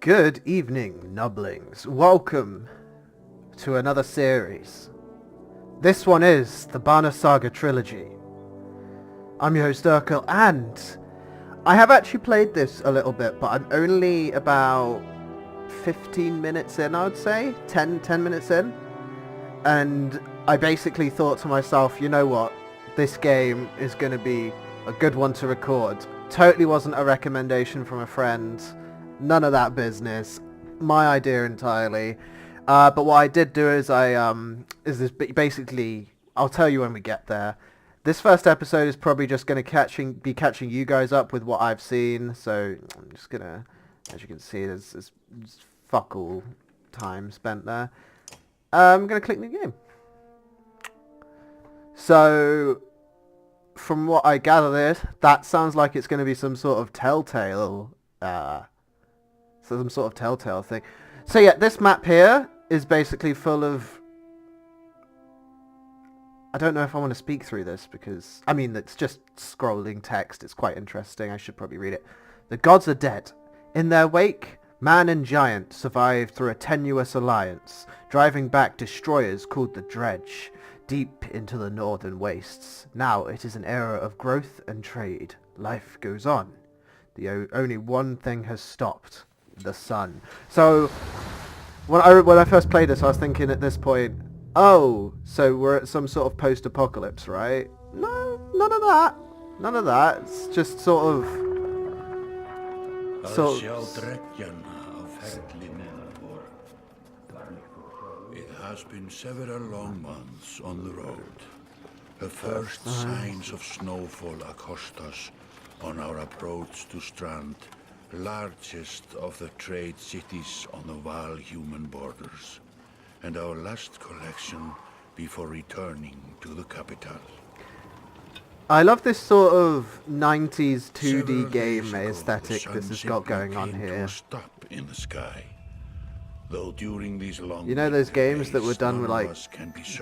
Good evening, Nublings. Welcome to another series. This one is the Saga trilogy. I'm your host Urkel, and I have actually played this a little bit, but I'm only about 15 minutes in, I would say. 10 minutes in. And I basically thought to myself, you know what? This game is going to be a good one to record. Totally wasn't a recommendation from a friend. None of that business. My idea entirely. But what I did do is basically, I'll tell you when we get there. This first episode is probably just going to be catching you guys up with what I've seen. So I'm just going to, as you can see, there's fuck all time spent there. I'm going to click new game. So from what I gathered, that sounds like it's going to be some sort of telltale thing. So yeah, this map here is basically full of... I don't know if I want to speak through this because... I mean, it's just scrolling text. It's quite interesting. I should probably read it. The gods are dead. In their wake, man and giant survived through a tenuous alliance, driving back destroyers called the Dredge, deep into the northern wastes. Now it is an era of growth and trade. Life goes on. Only one thing has stopped. The sun. So when I first played this, I was thinking at this point, oh, so we're at some sort of post-apocalypse, right? No, none of that. None of that. It's just sort of... It has been several long months on the road. The first signs of snowfall accost us on our approach to Strand, largest of the trade cities on the Val-human borders, and our last collection before returning to the capital. I love this sort of 90s 2D game aesthetic this has got going on here. Stop in the sky. Though during these long you know those games that were done with like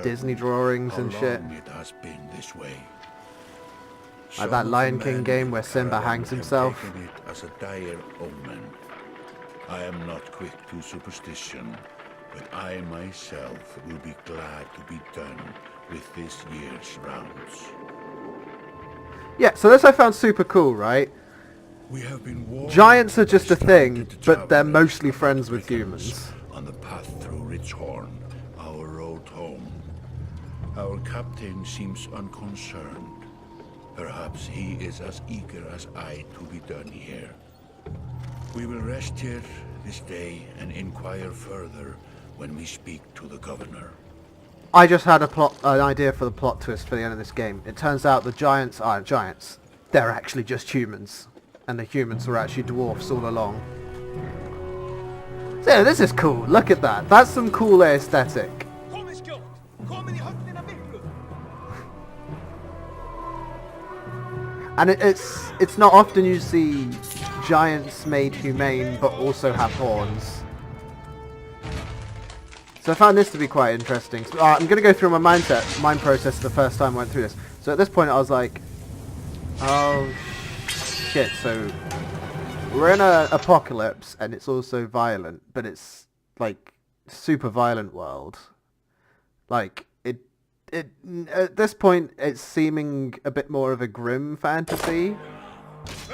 Disney drawings and shit? It has been this way. Like that Lion King game where Simba hangs himself. It as a dire omen. I am not quick to superstition, but I myself will be glad to be done with this year's rounds. Yeah, so this I found super cool, right? We have been giants are just a thing, but they're mostly friends with humans. On the path through Ridgehorn, our road home. Our captain seems unconcerned. Perhaps he is as eager as I to be done here. We will rest here this day and inquire further when we speak to the governor. I just had an idea for the plot twist for the end of this game. It turns out the giants aren't giants. They're actually just humans. And the humans were actually dwarfs all along. So yeah, this is cool. Look at that. That's some cool aesthetic. And it's not often you see giants made humane but also have horns. So I found this to be quite interesting. So, I'm going to go through my mind process the first time I went through this. So at this point I was like, oh shit, so we're in an apocalypse and it's also violent, but it's like super violent world. Like it at this point it's seeming a bit more of a grim fantasy.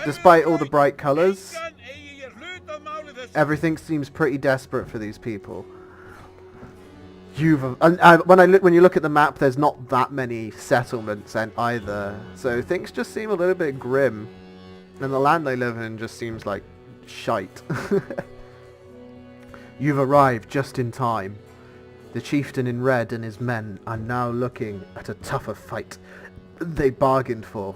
Despite all the bright colours, everything seems pretty desperate for these people. When you look at the map, there's not that many settlements either, so things just seem a little bit grim, and the land they live in just seems like shite. You've arrived just in time. The chieftain in red and his men are now looking at a tougher fight they bargained for.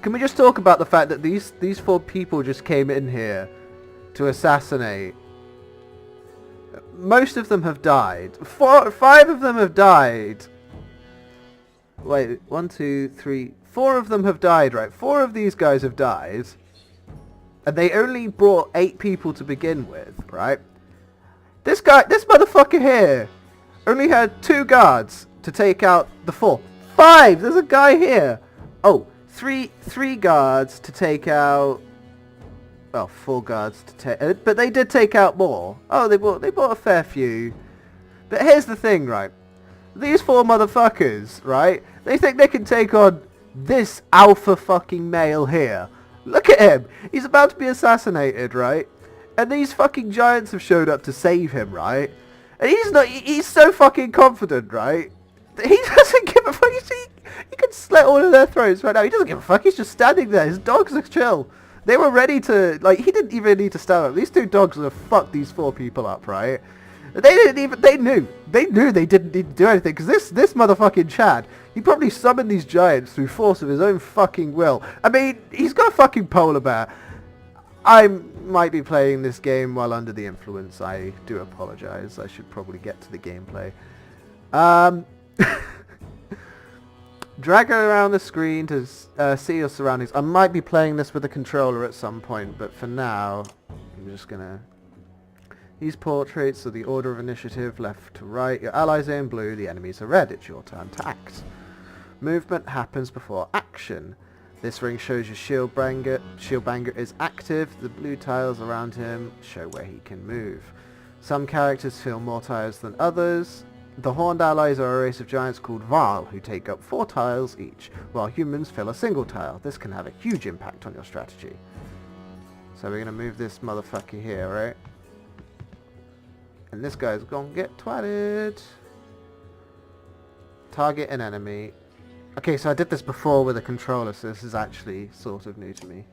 Can we just talk about the fact that these four people just came in here to assassinate? Most of them have died. 5 of them have died. Wait, 1, 2, 3... 4 of them have died, right? 4 of these guys have died. And they only brought 8 people to begin with, right? This motherfucker here only had 2 guards to take out the 4. 5! There's a guy here! Oh, three guards to take out well, 4 guards to take, but they did take out more. Oh, they bought a fair few. But here's the thing, right? These 4 motherfuckers, right? They think they can take on this alpha fucking male here. Look at him. He's about to be assassinated, right? And these fucking giants have showed up to save him, right? And he's so fucking confident, right? He doesn't give a fuck. He can slit all of their throats right now. He doesn't give a fuck. He's just standing there. His dogs are chill. They were ready to, like, he didn't even need to stand up. These 2 dogs would have fucked these 4 people up, right? They knew they didn't need to do anything, because this motherfucking Chad, he probably summoned these giants through force of his own fucking will. I mean, he's got a fucking polar bear. I might be playing this game while under the influence. I do apologize. I should probably get to the gameplay. Drag it around the screen to see your surroundings. I might be playing this with a controller at some point, but for now, I'm just gonna... These portraits are the order of initiative, left to right. Your allies are in blue, the enemies are red. It's your turn to act. Movement happens before action. This ring shows your shield banger is active. The blue tiles around him show where he can move. Some characters fill more tiles than others. The Horned Allies are a race of giants called Varl, who take up 4 tiles each, while humans fill a single tile. This can have a huge impact on your strategy. So we're going to move this motherfucker here, right? And this guy's going to get twatted. Target an enemy. Okay, so I did this before with a controller, so this is actually sort of new to me.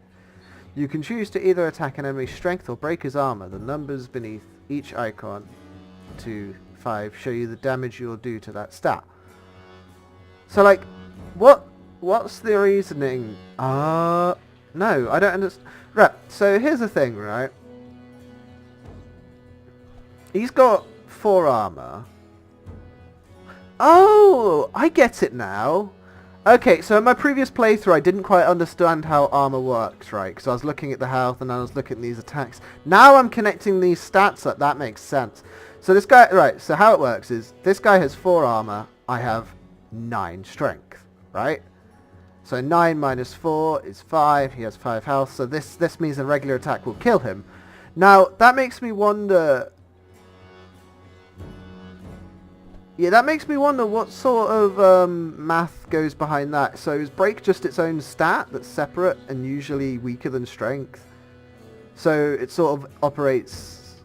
You can choose to either attack an enemy's strength or break his armor. The numbers beneath each icon to 5 show you the damage you'll do to that stat. So, like, what's the reasoning? No, I don't understand. Right, so here's the thing, right? He's got 4 armor. Oh, I get it now. Okay, so in my previous playthrough I didn't quite understand how armor works, right? Because I was looking at the health and I was looking at these attacks. Now I'm connecting these stats up, that makes sense. So this guy, right, so how it works is, this guy has 4 armor, I have 9 strength, right? So 9 minus 4 is 5, he has 5 health, so this means a regular attack will kill him. Now, that makes me wonder... Yeah, that makes me wonder what sort of math goes behind that. So is break just its own stat that's separate and usually weaker than strength? So it sort of operates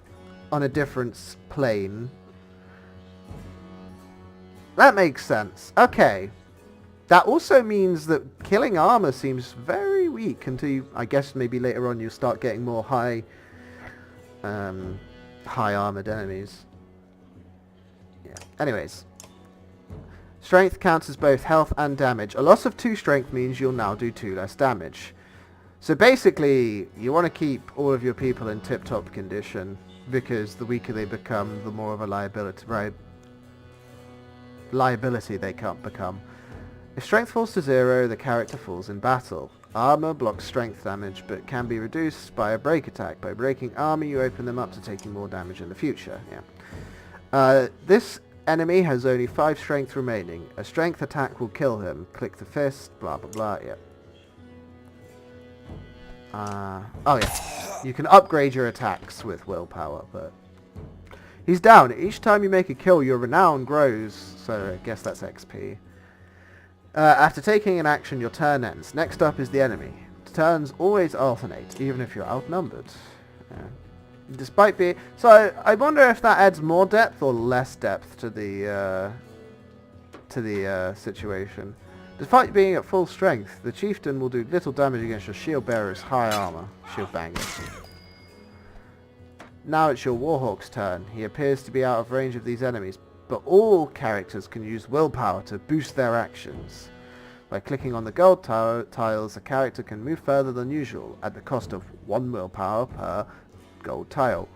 on a different plane. That makes sense. Okay. That also means that killing armor seems very weak until you, I guess maybe later on you'll start getting more high armored enemies. Anyways, strength counts as both health and damage. A loss of 2 strength means you'll now do 2 less damage. So basically, you want to keep all of your people in tip-top condition, because the weaker they become, the more of a liability they can't become. If strength falls to 0, the character falls in battle. Armor blocks strength damage, but can be reduced by a break attack. By breaking armor, you open them up to taking more damage in the future. This enemy has only 5 strength remaining. A strength attack will kill him. Click the fist, blah blah blah, oh yeah. You can upgrade your attacks with willpower, but... He's down. Each time you make a kill, your renown grows, so I guess that's XP. After taking an action, your turn ends. Next up is the enemy. Turns always alternate, even if you're outnumbered. Despite being... So I wonder if that adds more depth or less depth to the situation. Despite being at full strength, the chieftain will do little damage against your shield bearer's high armor. Shield banger. Now it's your warhawk's turn. He appears to be out of range of these enemies, but all characters can use willpower to boost their actions. By clicking on the gold tiles, a character can move further than usual at the cost of 1 willpower per gold tile.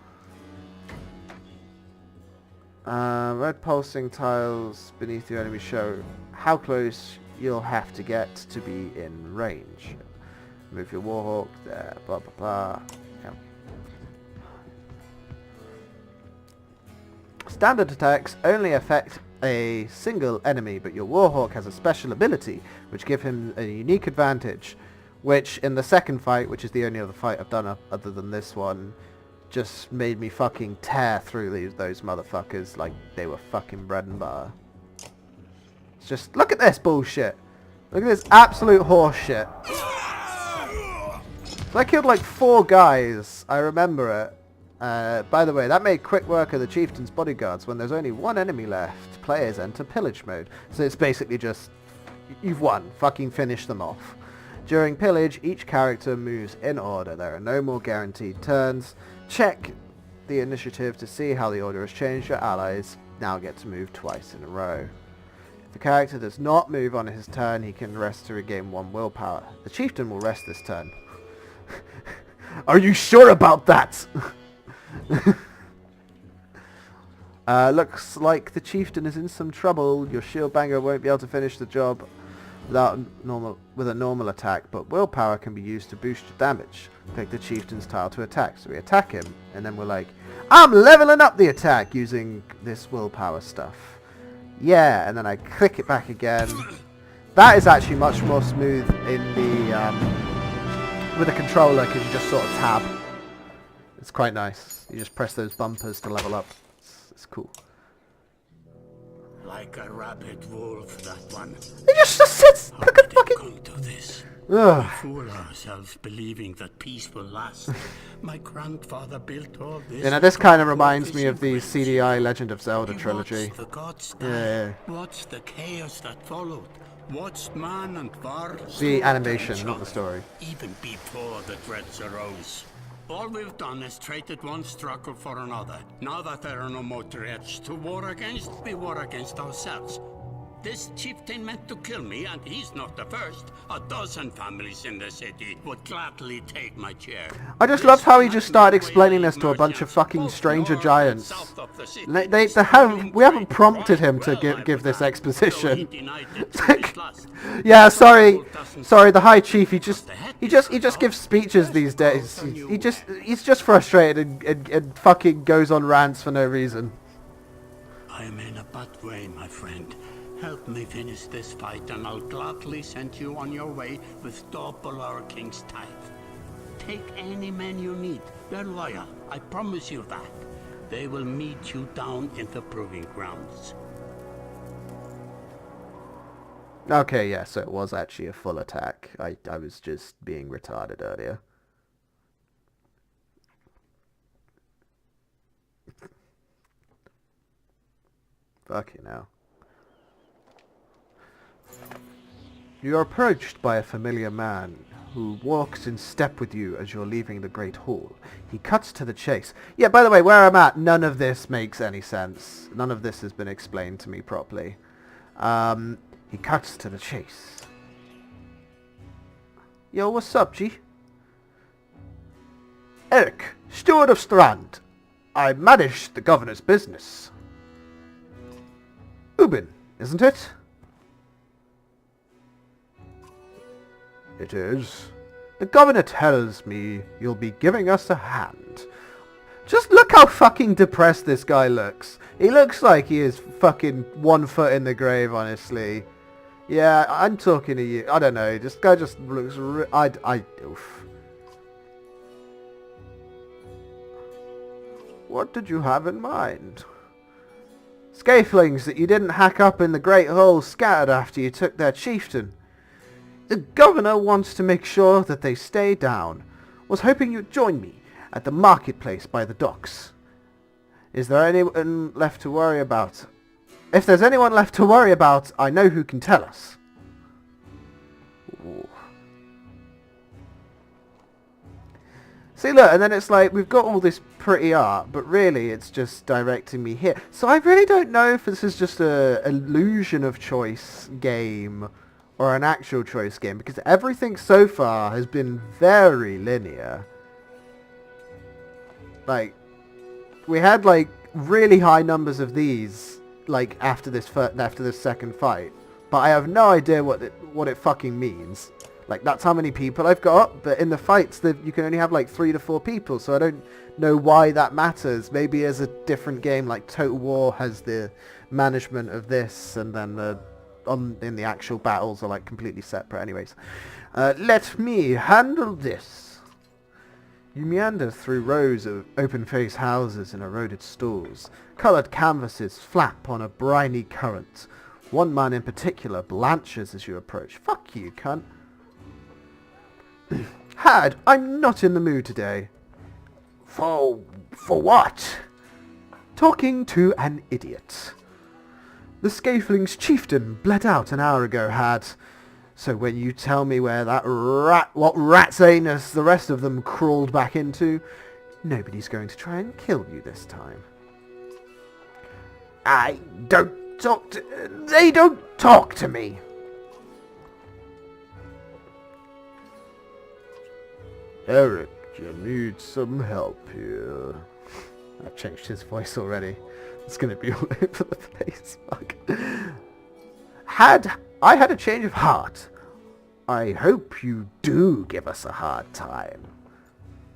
Red pulsing tiles beneath your enemy show how close you'll have to get to be in range. Move your warhawk there, blah blah blah. Yeah. Standard attacks only affect a single enemy, but your warhawk has a special ability which give him a unique advantage. which in the second fight, which is the only other fight I've done other than this one, just made me fucking tear through those motherfuckers like they were fucking bread and butter. It's just, look at this bullshit. Look at this absolute horse shit. So I killed like 4 guys, I remember it. By the way, that made quick work of the chieftain's bodyguards. When there's only 1 enemy left, players enter pillage mode. So it's basically just, you've won, fucking finish them off. During pillage, each character moves in order. There are no more guaranteed turns. Check the initiative to see how the order has changed. Your allies now get to move twice in a row. If the character does not move on his turn, he can rest to regain 1 willpower. The chieftain will rest this turn. Are you sure about that? Looks like the chieftain is in some trouble. Your shield banger won't be able to finish the job with a normal attack, but willpower can be used to boost your damage. Click the chieftain's tile to attack. So we attack him, and then we're like, I'm leveling up the attack using this willpower stuff. Yeah, and then I click it back again. That is actually much more smooth in the with a controller, because you just sort of tab. It's quite nice. You just press those bumpers to level up. It's cool. Like a rabid wolf, that one. It just sits. Look at fucking. Come to this. Ugh. We fool ourselves believing that peace will last. My grandfather built all this. You know, this kind of reminds me of the CDI Legend of Zelda trilogy. Watched the gods die. Yeah. Watched the chaos that followed. Watched man and war. The animation, not the story. Even before the threats arose. All we've done is traded one struggle for another. Now that there are no more threats to war against, we war against ourselves. This chieftain meant to kill me, and he's not the first. 12 families in the city would gladly take my chair. I just loved how he just started explaining this to a bunch of fucking stranger giants. We haven't prompted him to give this exposition. Yeah, sorry, the High Chief. He just gives speeches these days. He's just frustrated and fucking goes on rants for no reason. I am in a bad way, my friend. Help me finish this fight, and I'll gladly send you on your way with double our king's tithe. Take any men you need. They're loyal. I promise you that. They will meet you down in the proving grounds. Okay, yeah, so it was actually a full attack. I was just being retarded earlier. Fucking hell. You are approached by a familiar man who walks in step with you as you're leaving the Great Hall. He cuts to the chase. Yeah, by the way, where I'm at, none of this makes any sense. None of this has been explained to me properly. He cuts to the chase. Yo, what's up, G? Eric, steward of Strand. I manage the governor's business. Ubin, isn't it? It is. The governor tells me you'll be giving us a hand. Just look how fucking depressed this guy looks. He looks like he is fucking 1 foot in the grave, honestly. Yeah, I'm talking to you. I don't know. This guy just looks... Oof. What did you have in mind? Scathelings that you didn't hack up in the Great Hall scattered after you took their chieftain. The governor wants to make sure that they stay down. Was hoping you'd join me at the marketplace by the docks. Is there anyone left to worry about? If there's anyone left to worry about, I know who can tell us. Ooh. See, look, and then it's like, we've got all this pretty art, but really it's just directing me here. So I really don't know if this is just a illusion of choice game or an actual choice game, because everything so far has been very linear. Like, we had like really high numbers of these like after this second fight, but I have no idea what it fucking means. Like, that's how many people I've got, but in the fights you can only have like 3 to 4 people, so I don't know why that matters. Maybe as a different game like Total War has the management of this, and then the in the actual battles are like completely separate anyways. Let me handle this. You meander through rows of open-faced houses and eroded stores. Coloured canvases flap on a briny current. One man in particular blanches as you approach. Fuck you, cunt. Had, I'm not in the mood today. For what? Talking to an idiot. The Scatheling's chieftain bled out an hour ago, Had. So when you tell me where that what rat's anus the rest of them crawled back into, nobody's going to try and kill you this time. I don't talk to... They don't talk to me! Eric, you need some help here. I've changed his voice already. It's going to be all over the place. Fuck. I had a change of heart. I hope you do give us a hard time.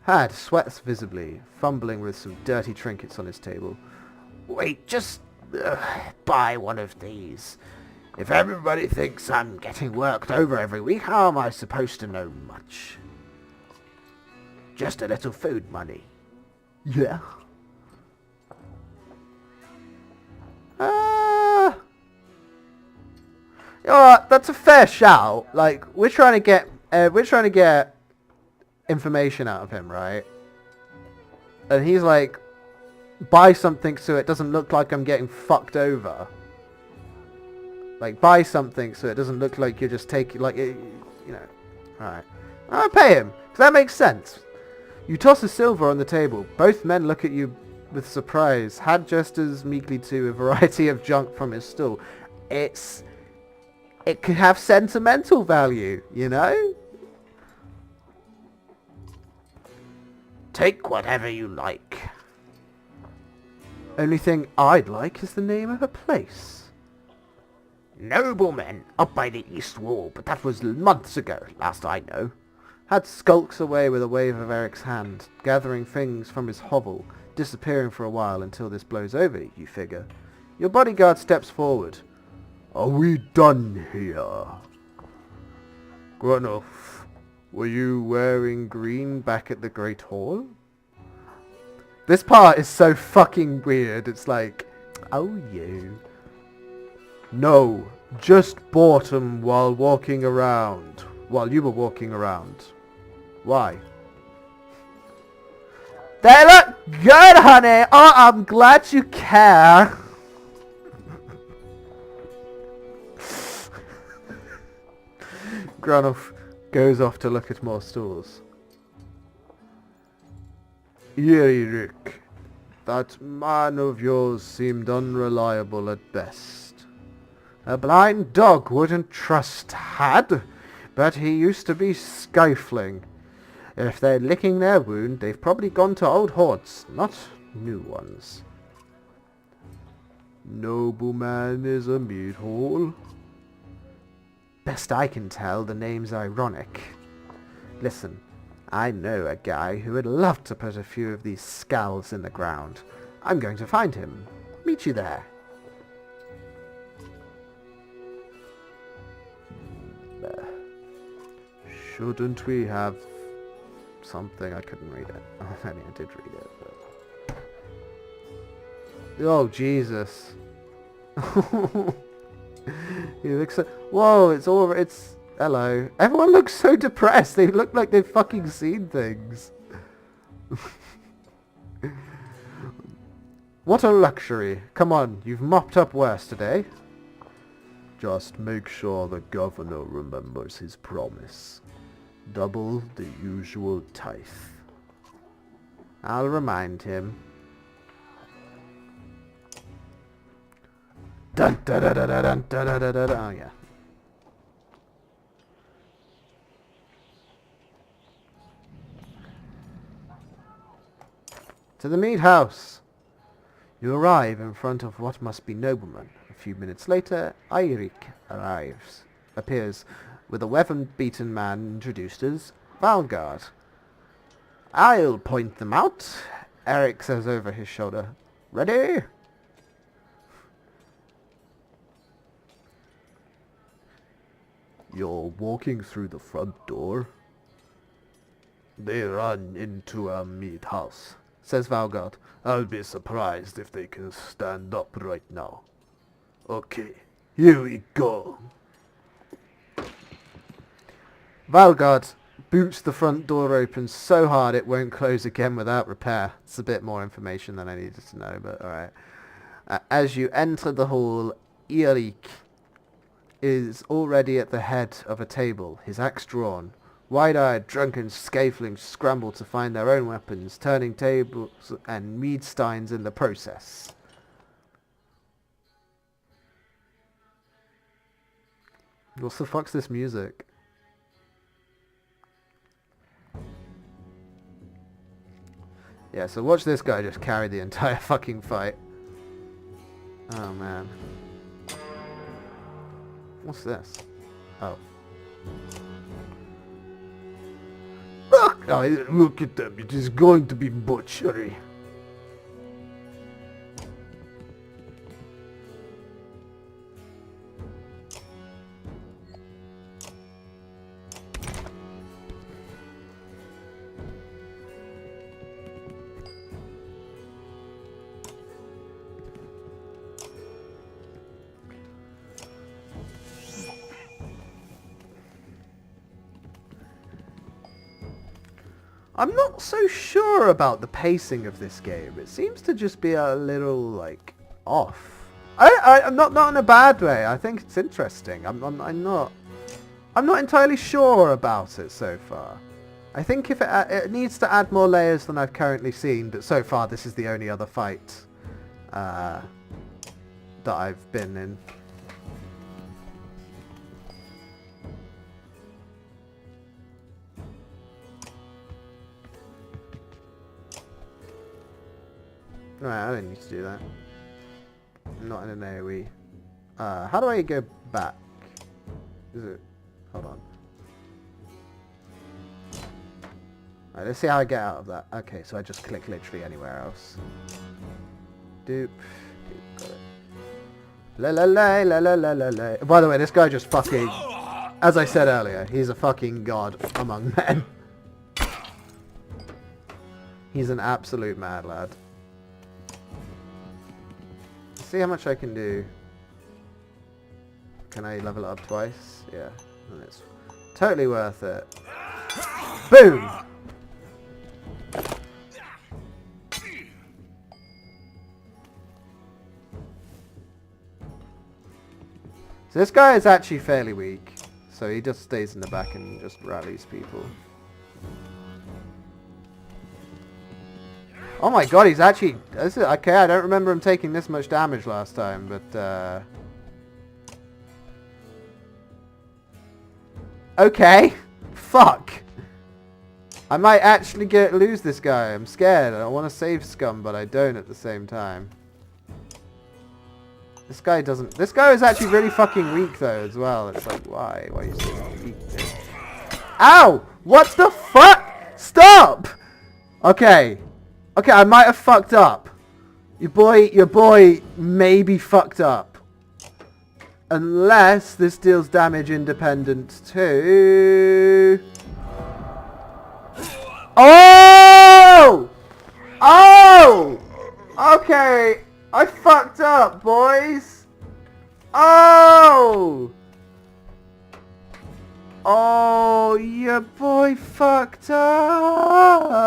Had sweats visibly, fumbling with some dirty trinkets on his table. Wait, just buy one of these. If everybody thinks I'm getting worked over every week, how am I supposed to know much? Just a little food money. Yeah. Alright, that's a fair shout. Like, we're trying to get information out of him, right? And he's like, buy something so it doesn't look like I'm getting fucked over. Like, buy something so it doesn't look like you're just taking, like, you know. Alright. I'll pay him, because that makes sense. You toss a silver on the table. Both men look at you with surprise. Had gestures meekly to a variety of junk from his stool. It could have sentimental value, you know? Take whatever you like. Only thing I'd like is the name of a place. Noblemen up by the east wall, but that was months ago, last I know. Had skulks away with a wave of Eric's hand, gathering things from his hovel, disappearing for a while until this blows over, you figure. Your bodyguard steps forward. Are we done here? Grunoff, were you wearing green back at the Great Hall? This part is so fucking weird. It's like, oh you. No, just bought 'em while walking around. While you were walking around. Why? They look good, honey! Oh, I'm glad you care. Grunoff goes off to look at more stores. Eric, that man of yours seemed unreliable at best. A blind dog wouldn't trust Had, but he used to be stifling. If they're licking their wound, they've probably gone to old haunts, not new ones. Nobleman is a meat hall. Best I can tell, the name's ironic. Listen, I know a guy who would love to put a few of these skulls in the ground. I'm going to find him. Meet you there. Shouldn't we have something? I couldn't read it. I mean, I did read it, but... Oh, Jesus. He looks so... Whoa, it's... Hello. Everyone looks so depressed. They look like they've fucking seen things. What a luxury. Come on, you've mopped up worse today. Just make sure the governor remembers his promise. Double the usual tithe. I'll remind him. Dun da da da da dun da da da da da. Oh yeah. To the meat house. You arrive in front of what must be noblemen. A few minutes later, Eirik appears, with a weapon-beaten man introduced as Valgard. I'll point them out, Eric says over his shoulder. Ready? You're walking through the front door? They run into a meat house, says Valgard. I'll be surprised if they can stand up right now. Okay, here we go. Valgard boots the front door open so hard it won't close again without repair. It's a bit more information than I needed to know, but alright. As you enter the hall, Erik is already at the head of a table, his axe drawn. Wide-eyed, drunken scathelings scramble to find their own weapons, turning tables and mead steins in the process. What the fuck's this music? Yeah, so watch this guy just carry the entire fucking fight. Oh man. What's this? Oh. Look at them. It is going to be butchery. I'm not so sure about the pacing of this game. It seems to just be a little, like, off. I'm not in a bad way. I think it's interesting. I'm not entirely sure about it so far. I think if it needs to add more layers than I've currently seen, but so far this is the only other fight that I've been in. Right, I don't need to do that. I'm not in an AoE. How do I go back? Is it... Hold on. Alright, let's see how I get out of that. Okay, so I just click literally anywhere else. Doop. Got it. La la la la la la la la. By the way, this guy just fucking... As I said earlier, he's a fucking god among men. He's an absolute mad lad. See how much I can do. Can I level it up twice? Yeah. And it's totally worth it. Boom! So this guy is actually fairly weak. So he just stays in the back and just rallies people. Oh my god, he's actually... Okay, I don't remember him taking this much damage last time, but... Okay. Fuck. I might actually lose this guy. I'm scared. I want to save Scum, but I don't at the same time. This guy doesn't... This guy is actually really fucking weak, though, as well. It's like, why? Why are you so weak, dude? Ow! What the fuck? Stop! Okay. Okay, I might have fucked up. Your boy may be fucked up. Unless this deals damage independent to... Oh! Oh! Okay, I fucked up, boys. Oh! Oh, your boy fucked up.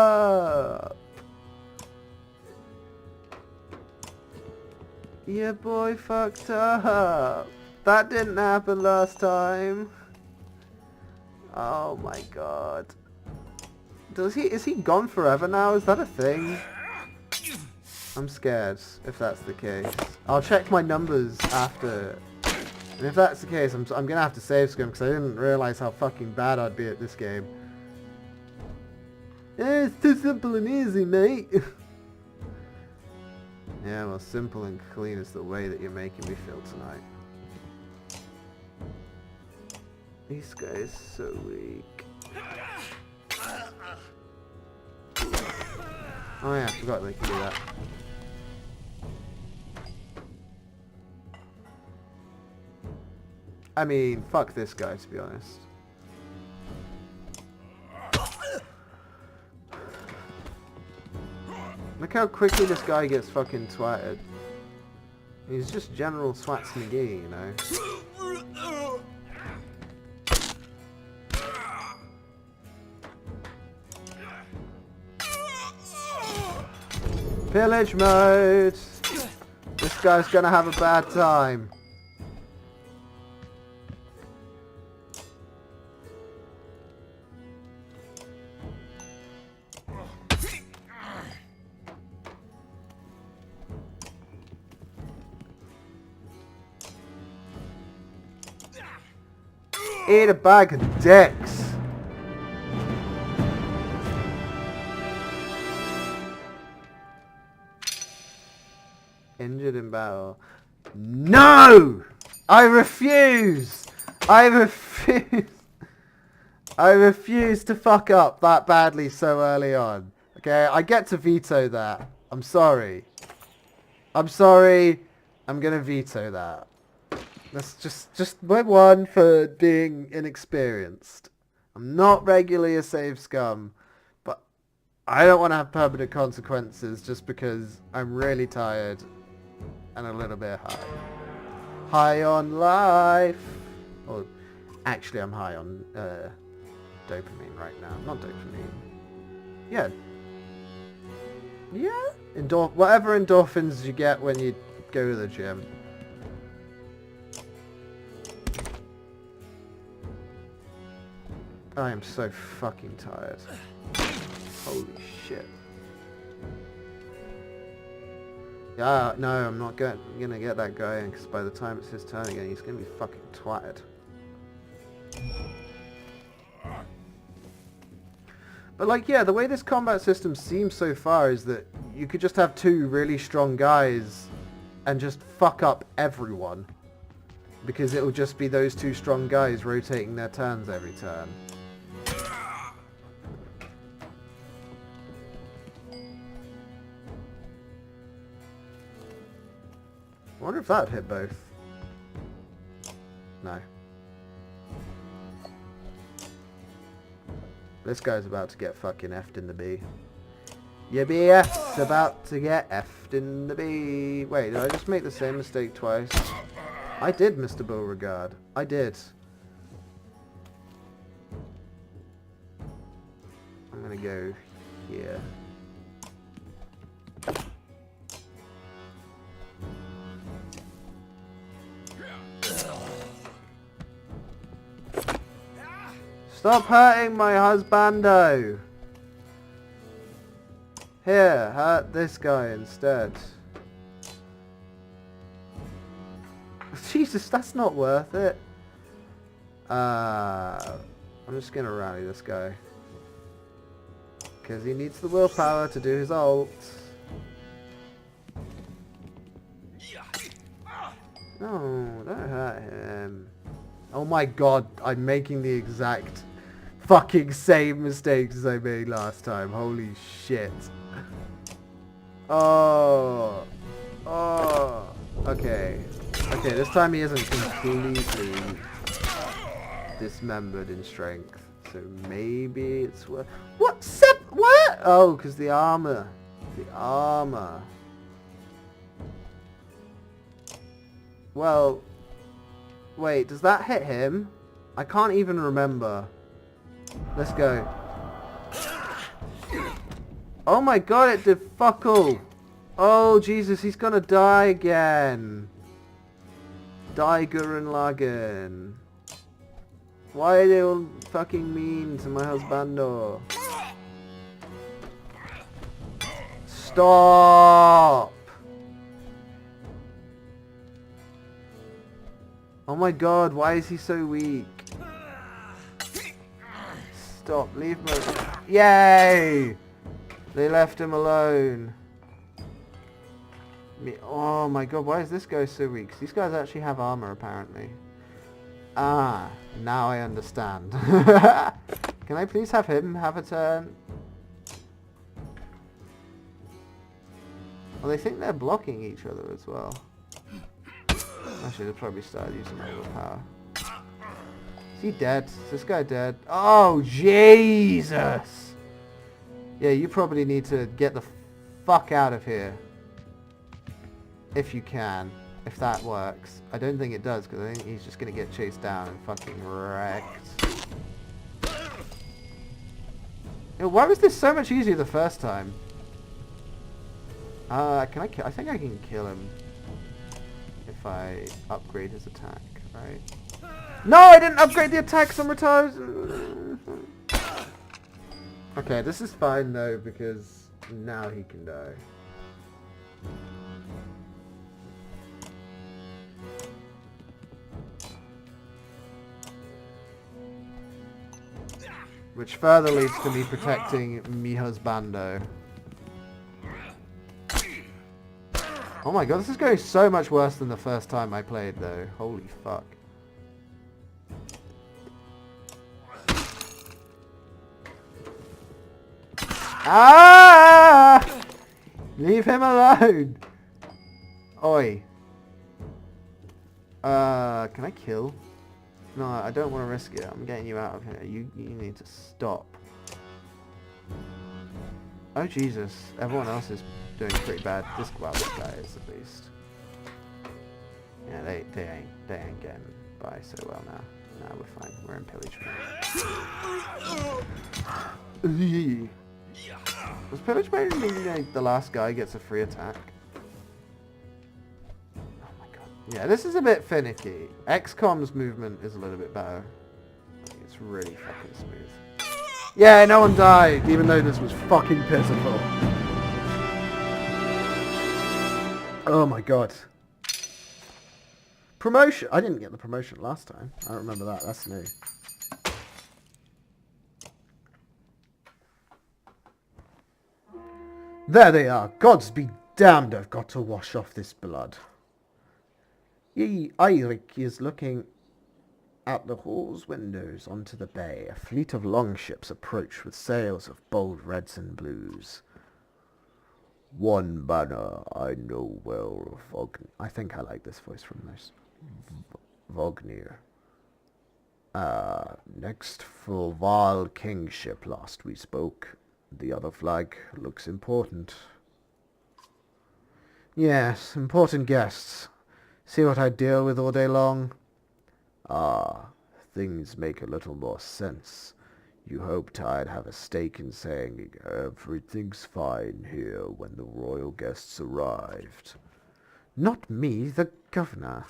Your boy fucked up. That didn't happen last time. Oh my god. Is he gone forever now? Is that a thing? I'm scared if that's the case. I'll check my numbers after. And if that's the case, I'm gonna have to save Scum because I didn't realize how fucking bad I'd be at this game. It's too simple and easy, mate. Yeah, well, simple and clean is the way that you're making me feel tonight. This guy is so weak. Oh yeah, I forgot they can do that. I mean, fuck this guy, to be honest. Look how quickly this guy gets fucking twatted. He's just General Swats McGee, you know. Pillage mode! This guy's gonna have a bad time. Eat a bag of dicks. Injured in battle. No! I refuse! I refuse! I refuse to fuck up that badly so early on. Okay, I get to veto that. I'm sorry. I'm sorry. I'm gonna veto that. That's just my one for being inexperienced. I'm not regularly a save scum, but I don't want to have permanent consequences just because I'm really tired and a little bit high. High on life. Or actually I'm high on dopamine right now. Not dopamine. Yeah. Yeah? Whatever endorphins you get when you go to the gym. I am so fucking tired. Holy shit. Yeah, no, I'm not gonna get that guy in, because by the time it's his turn again, he's gonna be fucking twatted. But like, yeah, the way this combat system seems so far is that you could just have two really strong guys and just fuck up everyone. Because it will just be those two strong guys rotating their turns every turn. I wonder if that would hit both. No. This guy's about to get fucking effed in the B. Your BF's about to get effed in the B. Wait, did I just make the same mistake twice? I did, Mr. Beauregard. I did. I'm gonna go here. Stop hurting my husbando! Here, hurt this guy instead. Jesus, that's not worth it. I'm just gonna rally this guy. Because he needs the willpower to do his ult. No, don't hurt him. Oh my god, I'm making the exact fucking same mistakes as I made last time. Holy shit. Oh. Oh. Okay. Okay, this time he isn't completely dismembered in strength. So maybe it's worth... What? What? Oh, because the armor. The armor. Well... Wait, does that hit him? I can't even remember. Let's go. Oh my god, it did fuck all. Oh Jesus, he's gonna die again. Die Gurren Lagann. Why are they all fucking mean to my husbando? Stop! Oh my god, why is he so weak? Stop, leave me. Yay! They left him alone. Oh my god, why is this guy so weak? 'Cause these guys actually have armor, apparently. Ah, now I understand. Can I please have him have a turn? Well, they think they're blocking each other as well. I should have probably started using my willpower. Is he dead? Is this guy dead? Oh, Jesus! Yeah, you probably need to get the fuck out of here. If you can. If that works. I don't think it does, because I think he's just going to get chased down and fucking wrecked. You know, why was this so much easier the first time? Can I I think I can kill him. If I upgrade his attack, right? No, I didn't upgrade the attack sometimes! Okay, this is fine though, because now he can die. Which further leads to me protecting mi husbando. Oh my god, this is going so much worse than the first time I played though. Holy fuck. Ah! Leave him alone! Oi. Can I kill? No, I don't want to risk it. I'm getting you out of here. You need to stop. Oh Jesus, everyone else is doing pretty bad. This guy is at least. Yeah, they ain't getting by so well now. Nah, we're fine. We're in pillage mode. Was pillage mode meaning like the last guy gets a free attack? Oh my god. Yeah, this is a bit finicky. XCOM's movement is a little bit better. It's really fucking smooth. Yeah, no one died, even though this was fucking pitiful. Oh my god. Promotion! I didn't get the promotion last time. I don't remember that. That's new. There they are. Gods be damned, I've got to wash off this blood. Eirik is looking out the hall's windows onto the bay. A fleet of longships approach with sails of bold reds and blues. One banner I know well, I think I like this voice from this. Vognir. Next for Val Kingship last we spoke. The other flag looks important. Yes, important guests. See what I deal with all day long? Ah, things make a little more sense. You hoped I'd have a stake in saying everything's fine here when the royal guests arrived. Not me, the governor.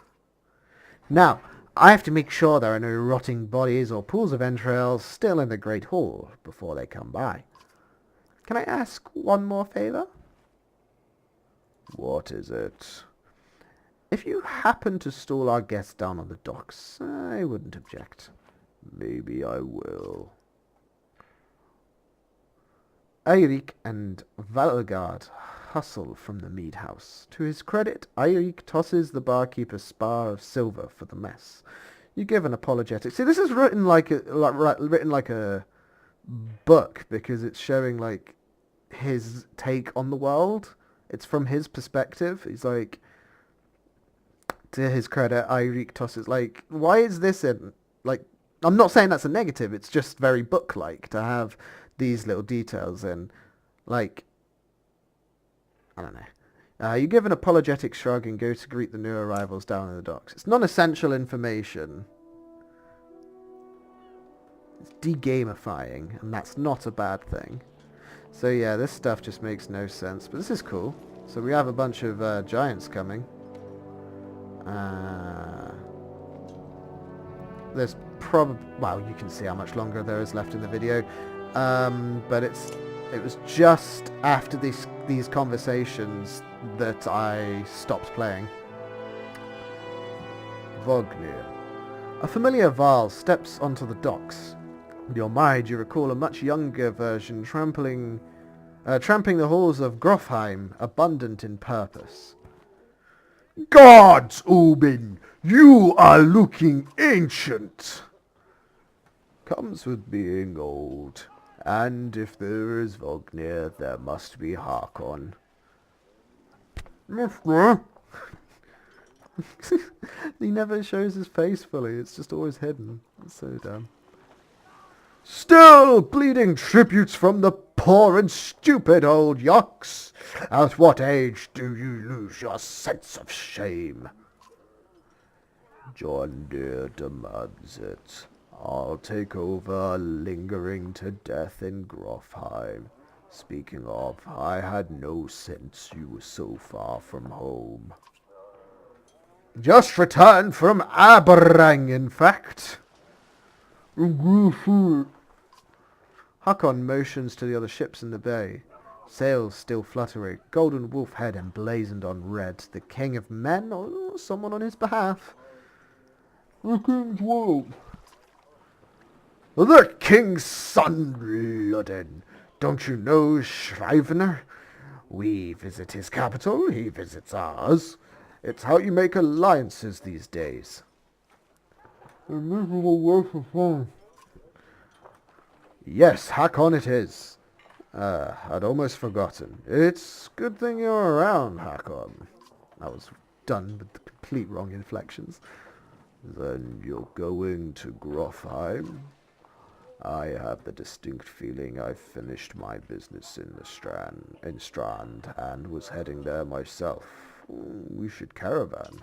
Now, I have to make sure there are no rotting bodies or pools of entrails still in the Great Hall before they come by. Can I ask one more favour? What is it? If you happen to stall our guests down on the docks, I wouldn't object. Maybe I will. Eirik and Valgard hustle from the mead house. To his credit, Eirik tosses the barkeeper a spar of silver for the mess. You give an apologetic. See, this is written like a book because it's showing like his take on the world. It's from his perspective. He's like, to his credit, Eirik tosses like, why is this in? Like, I'm not saying that's a negative. It's just very book-like to have these little details in. Like, I don't know. You give an apologetic shrug and go to greet the new arrivals down in the docks. It's non-essential information. It's de-gamifying, and that's not a bad thing. So yeah, this stuff just makes no sense, but this is cool. So we have a bunch of giants coming. There's probably, well, you can see how much longer there is left in the video, but it was just after these conversations that I stopped playing. Vognir. A familiar Val steps onto the docks. In your mind, you recall a much younger version tramping the halls of Grofheim, abundant in purpose. Gods, Ubin, you are looking ancient. Comes with being old. And if there is Vognir, there must be Hakon. Mister? He never shows his face fully. It's just always hidden. It's so dumb. Still bleeding tributes from the poor and stupid old yaks. At what age do you lose your sense of shame? John Deere demands it. I'll take over, lingering to death in Grofheim. Speaking of, I had no sense you were so far from home. Just returned from Aberrang, in fact. Hakon motions to the other ships in the bay. Sails still fluttering, golden wolf head emblazoned on red. The king of men, or someone on his behalf. The king's wolf. The king's son, Ludden. Don't you know Shrievener? We visit his capital, he visits ours. It's how you make alliances these days. A miserable waste of fun. Yes, Hakon it is. I'd almost forgotten. It's good thing you're around, Hakon. I was done with the complete wrong inflections. Then you're going to Grofheim? I have the distinct feeling I've finished my business in Strand and was heading there myself. We should caravan.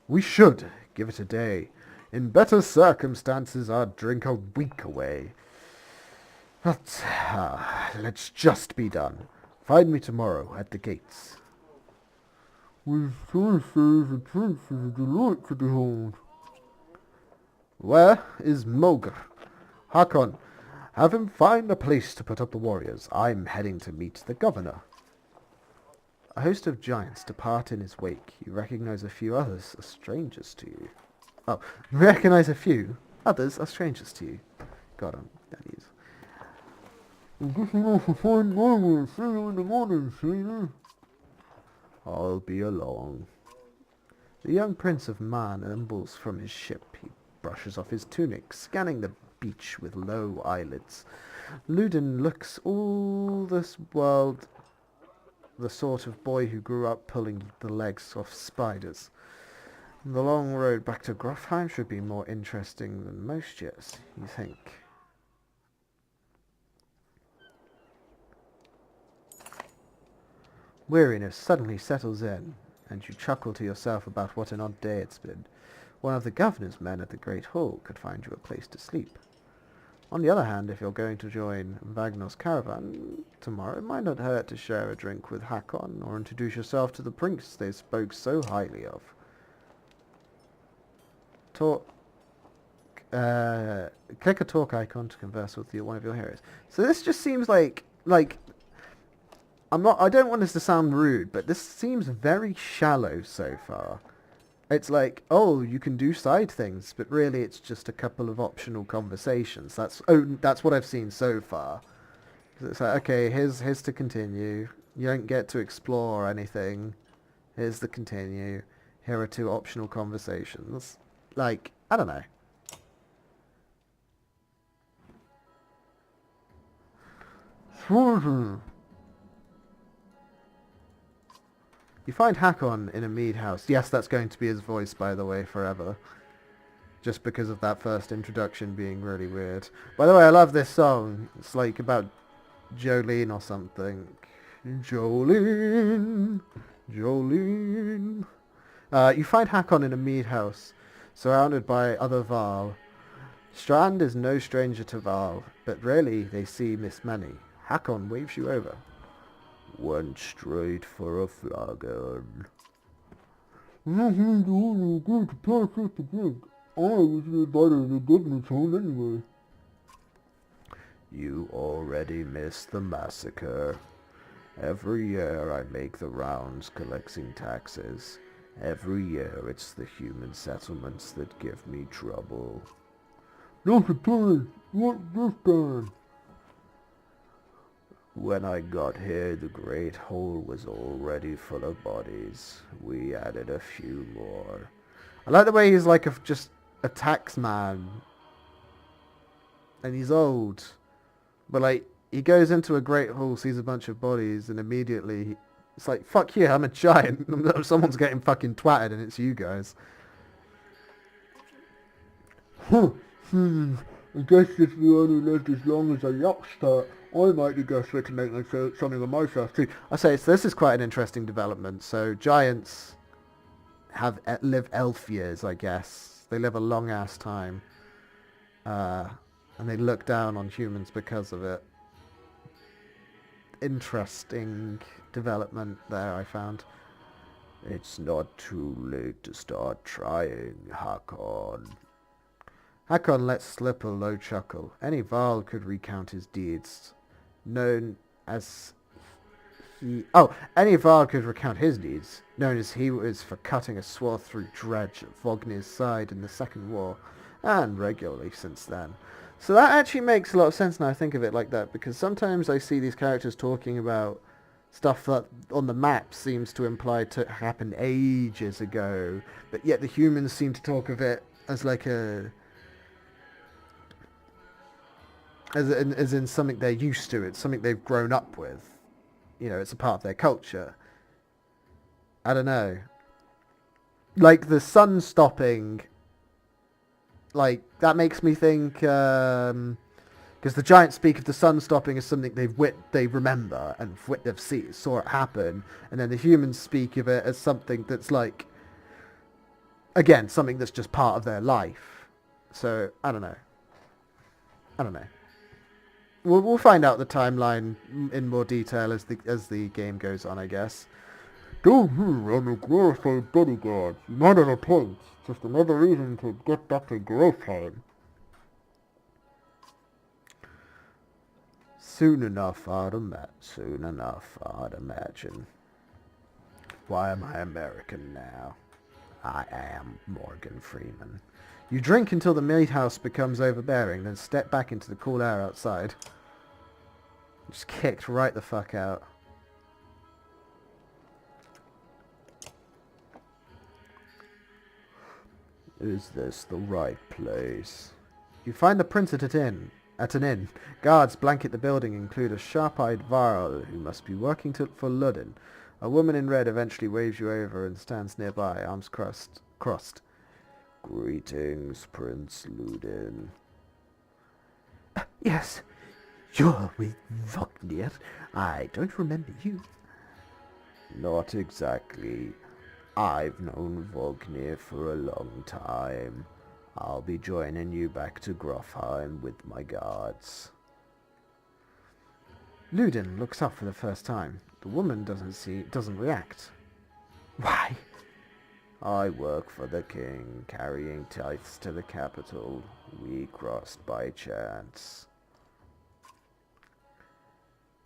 We should. Give it a day. In better circumstances, I'd drink a week away. But, let's just be done. Find me tomorrow at the gates. With choices, the prince is a delight to behold. Where is Mogr? Hakon, have him find a place to put up the warriors. I'm heading to meet the governor. A host of giants depart in his wake. You recognize a few others are strangers to you. Oh, recognize a few others are strangers to you. God, I'm Danny's. I'm getting off a fine morning. See you in the morning, Sailor. I'll be along. The young prince of Man ambles from his ship. He brushes off his tunic, scanning the beach with low eyelids. Ludin looks all this world the sort of boy who grew up pulling the legs off spiders. The long road back to Grofheim should be more interesting than most years, you think. Weariness suddenly settles in, and you chuckle to yourself about what an odd day it's been. One of the governor's men at the Great Hall could find you a place to sleep. On the other hand, if you're going to join Vagnar's caravan tomorrow, it might not hurt to share a drink with Hakon, or introduce yourself to the prince they spoke so highly of. Click a talk icon to converse with one of your heroes. So this just seems like I don't want this to sound rude, but this seems very shallow so far. It's like, oh, you can do side things, but really it's just a couple of optional conversations. That's what I've seen so far. It's like, okay, here's to continue. You don't get to explore anything. Here's the continue. Here are 2 optional conversations. Like, I don't know. You find Hakon in a mead house. Yes, that's going to be his voice, by the way, forever. Just because of that first introduction being really weird. By the way, I love this song. It's like about Jolene or something. Jolene. Jolene. You find Hakon in a mead house, surrounded by other Varl. Strand is no stranger to Varl, but rarely they see Miss Many. Hakon waves you over. Went straight for a flagon. Nothing to only good to pass up the drink. I was invited to the governor's home anyway. You already missed the massacre. Every year I make the rounds collecting taxes. Every year it's the human settlements that give me trouble. Not a time. What this time? When I got here, the Great Hole was already full of bodies. We added a few more. I like the way he's like just a tax man. And he's old. But like, he goes into a Great Hall, sees a bunch of bodies, and immediately It's like, fuck you, I'm a giant. Someone's getting fucking twatted and it's you guys. I guess if we only lived as long as a youngster, I might guess I can make something of myself too. I say, so this is quite an interesting development. So giants live elf years, I guess. They live a long ass time. And they look down on humans because of it. Interesting development there, I found. It's not too late to start trying, Hakon. Hakon let slip a low chuckle. Any Varl could recount his deeds. Known as any Varl could recount his deeds, known as he was for cutting a swath through Dredge at Vognir's side in the Second War, and regularly since then. So that actually makes a lot of sense now I think of it like that, because sometimes I see these characters talking about stuff that on the map seems to imply to happen ages ago, but yet the humans seem to talk of it as like as in something they're used to. It's something they've grown up with. You know, it's a part of their culture. I don't know. Like the sun stopping, like that makes me think, because the giants speak of the sun stopping as something they remember and they've saw it happen, and then the humans speak of it as something that's like, again, something that's just part of their life. So I don't know. We'll find out the timeline in more detail as the game goes on, I guess. I'm a glorified bodyguard. Not an point. Just another reason to get back to Growthheim. Soon enough, I'd imagine. Why am I American now? I am Morgan Freeman. You drink until the meat house becomes overbearing, then step back into the cool air outside. Just kicked right the fuck out. Is this the right place? You find the prince at an inn. Guards blanket the building, include a sharp-eyed Varl who must be working for Ludin. A woman in red eventually waves you over and stands nearby, arms crossed. Greetings, Prince Ludin. Yes, you're with Vognir. I don't remember you. Not exactly. I've known Vognir for a long time. I'll be joining you back to Grofheim with my guards. Ludin looks up for the first time. The woman doesn't react. Why? I work for the king, carrying tithes to the capital. We crossed by chance.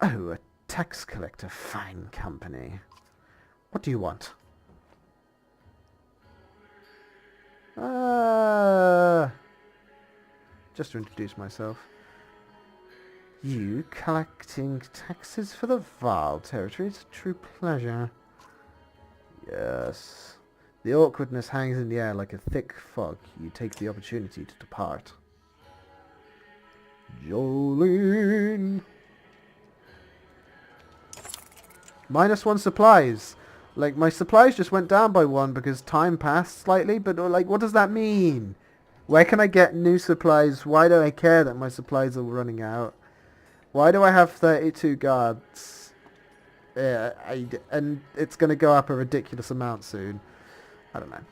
Oh, a tax collector. Fine company. What do you want? Just to introduce myself. You collecting taxes for the Varl territory? It's a true pleasure. Yes. The awkwardness hangs in the air like a thick fog. You take the opportunity to depart. Jolene! -1 supplies. Like, my supplies just went down by 1 because time passed slightly, but like, what does that mean? Where can I get new supplies? Why do I care that my supplies are running out? Why do I have 32 guards? And it's going to go up a ridiculous amount soon. I don't know.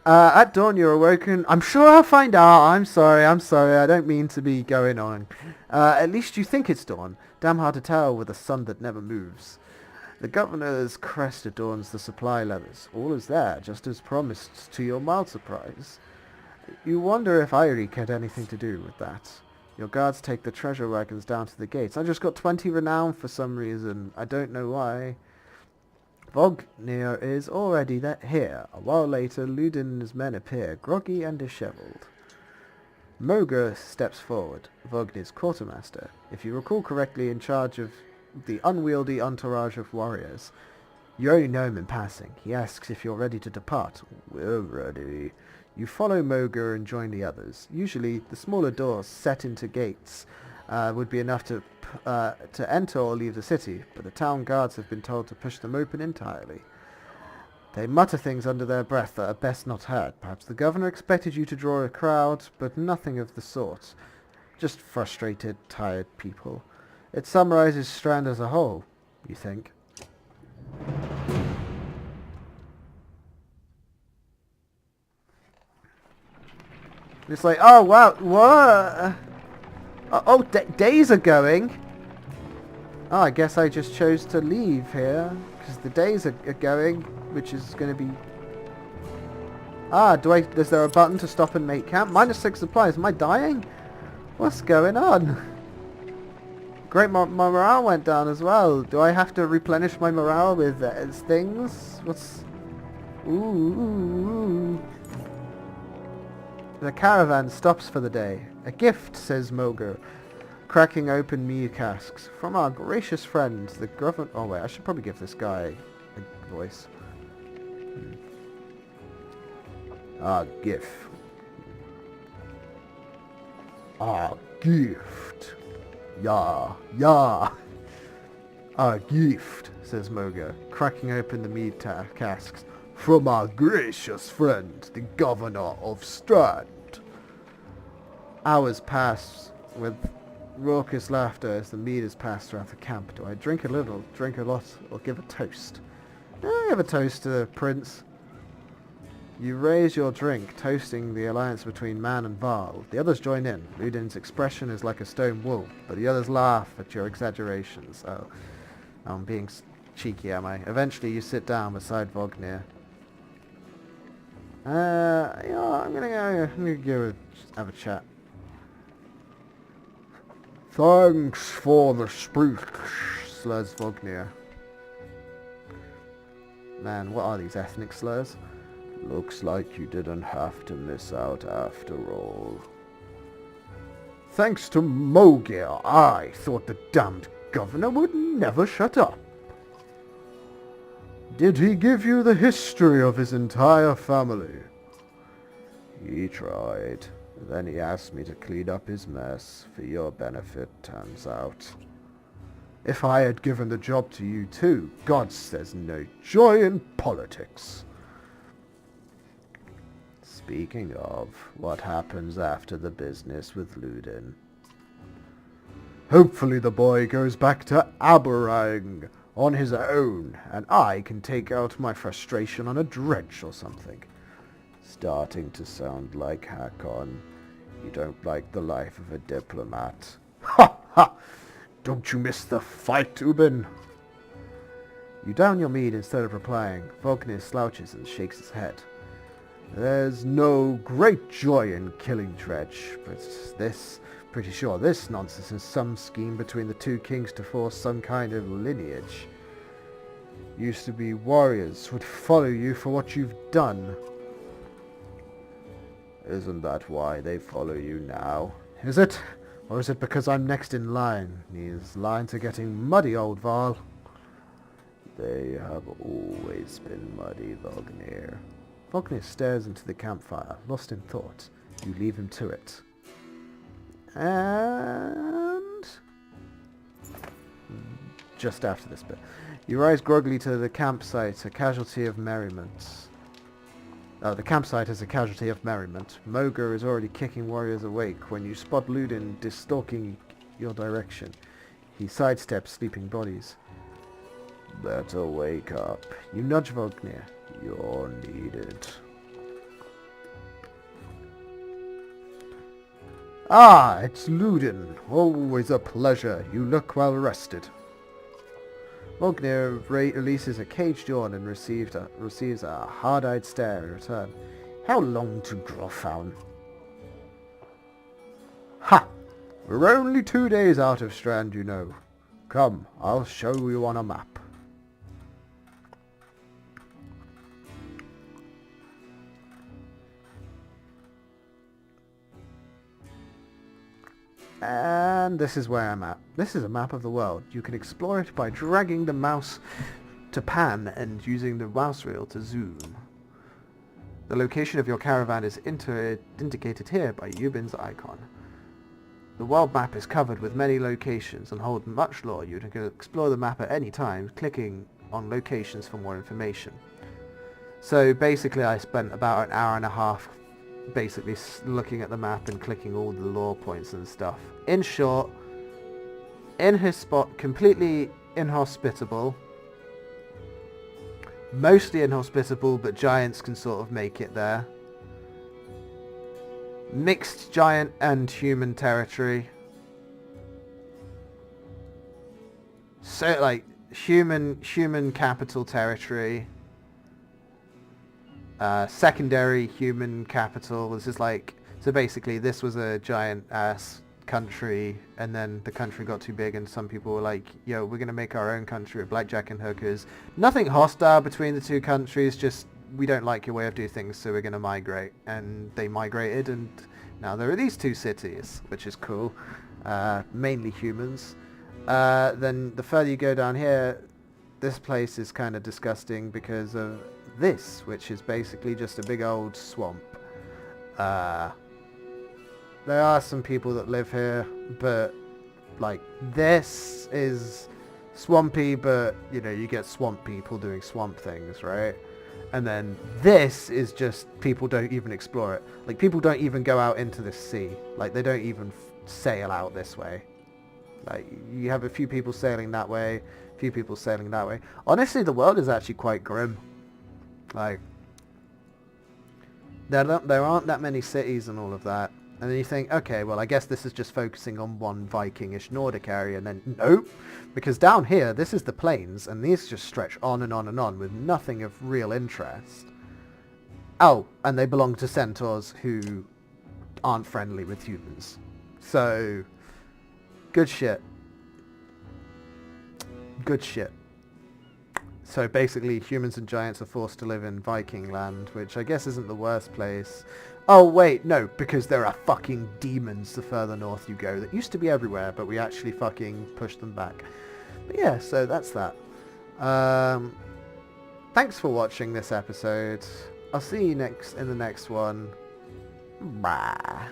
At dawn you're awoken. I'm sure I'll find out. I'm sorry. I don't mean to be going on. At least you think it's dawn. Damn hard to tell with a sun that never moves. The governor's crest adorns the supply leathers. All is there, just as promised, to your mild surprise. You wonder if Eirik had anything to do with that. Your guards take the treasure wagons down to the gates. I just got 20 renown for some reason. I don't know why. Vognir is already here. A while later, Ludin and his men appear, groggy and dishevelled. Moger steps forward, Vognir's quartermaster, if you recall correctly, in charge of the unwieldy entourage of warriors. You only know him in passing. He asks if you're ready to depart. We're ready. You follow Moger and join the others. Usually, the smaller doors set into gates would be enough to enter or leave the city, but the town guards have been told to push them open entirely. They mutter things under their breath that are best not heard. Perhaps the governor expected you to draw a crowd, but nothing of the sort. Just frustrated, tired people. It summarizes Strand as a whole, you think? It's like, oh wow, what? Days are going. Oh, I guess I just chose to leave here because the days are going, which is going to be. Is there a button to stop and make camp? -6 supplies. Am I dying? What's going on? Great, my morale went down as well. Do I have to replenish my morale with things? What's? Ooh. The caravan stops for the day. A gift, says Moger, cracking open mead casks. From our gracious friend, the governor... Oh wait, I should probably give this guy a voice. Our gift. Our gift. Yeah. Our gift, says Moger, cracking open the mead casks. From our gracious friend, the governor of Strand. Hours pass with raucous laughter as the mead is passed throughout the camp. Do I drink a little, drink a lot, or give a toast? Give a toast to the prince. You raise your drink, toasting the alliance between man and Varl. The others join in. Ludin's expression is like a stone wall, but the others laugh at your exaggerations. Oh, I'm being cheeky, am I? Eventually you sit down beside Vognir. I'm gonna go have a chat. Thanks for the speech, slurs Vognir. Man, what are these ethnic slurs? Looks like you didn't have to miss out after all. Thanks to Mogir, I thought the damned governor would never shut up. Did he give you the history of his entire family? He tried. Then he asked me to clean up his mess for your benefit, turns out. If I had given the job to you too, God says no joy in politics. Speaking of, what happens after the business with Ludin? Hopefully the boy goes back to Aberrang on his own, and I can take out my frustration on a dredge or something. Starting to sound like Hakon. You don't like the life of a diplomat. Ha ha! Don't you miss the fight, Ubin? You down your mead instead of replying. Vognir slouches and shakes his head. There's no great joy in killing Dredge, but pretty sure this nonsense is some scheme between the two kings to force some kind of lineage. Used to be warriors would follow you for what you've done. Isn't that why they follow you now? Is it? Or is it because I'm next in line? These lines are getting muddy, old Varl. They have always been muddy, Vognir. Vognir stares into the campfire, lost in thought. You leave him to it. And... just after this bit. You rise groggily to the campsite, a casualty of merriment. The campsite is a casualty of merriment. Moger is already kicking warriors awake when you spot Ludin stalking your direction. He sidesteps sleeping bodies. Better wake up. You nudge Vognir. You're needed. Ah, it's Ludin. Always a pleasure. You look well rested. Vognir releases a caged yawn and receives a hard-eyed stare in return. How long to Groffaun? Ha! We're only 2 days out of Strand, you know. Come, I'll show you on a map. And this is where I'm at. This is a map of the world. You can explore it by dragging the mouse to pan and using the mouse wheel to zoom. The location of your caravan is indicated here by Ubin's icon. The world map is covered with many locations and hold much lore. You can explore the map at any time, clicking on locations for more information. So basically I spent about an hour and a half basically looking at the map and clicking all the lore points and stuff. In short, completely inhospitable. Mostly inhospitable, but giants can sort of make it there. Mixed giant and human territory. So like human capital territory. Secondary human capital. This is like, so basically this was a giant ass country, and then the country got too big and some people were like, yo, we're gonna make our own country of blackjack and hookers. Nothing hostile between the two countries, just we don't like your way of doing things, so we're gonna migrate. And they migrated, and now there are these two cities, which is cool. Mainly humans. Then the further you go down here, this place is kind of disgusting because of this, which is basically just a big old swamp. There are some people that live here, but like this is swampy, but you know, you get swamp people doing swamp things, right? And then this is just, people don't even explore it. Like people don't even go out into the sea. Like they don't even sail out this way. Like you have a few people sailing that way, a few people sailing that way. Honestly, the world is actually quite grim. Like there aren't that many cities and all of that. And then you think, okay, well, I guess this is just focusing on one Viking-ish Nordic area. And then, nope. Because down here, this is the plains, and these just stretch on and on and on with nothing of real interest. Oh, and they belong to centaurs who aren't friendly with humans. So, good shit. Good shit. So basically, humans and giants are forced to live in Viking land, which I guess isn't the worst place. Oh wait, no, because there are fucking demons the further north you go that used to be everywhere, but we actually fucking pushed them back. But yeah, so that's that. Thanks for watching this episode. I'll see you in the next one. Bye.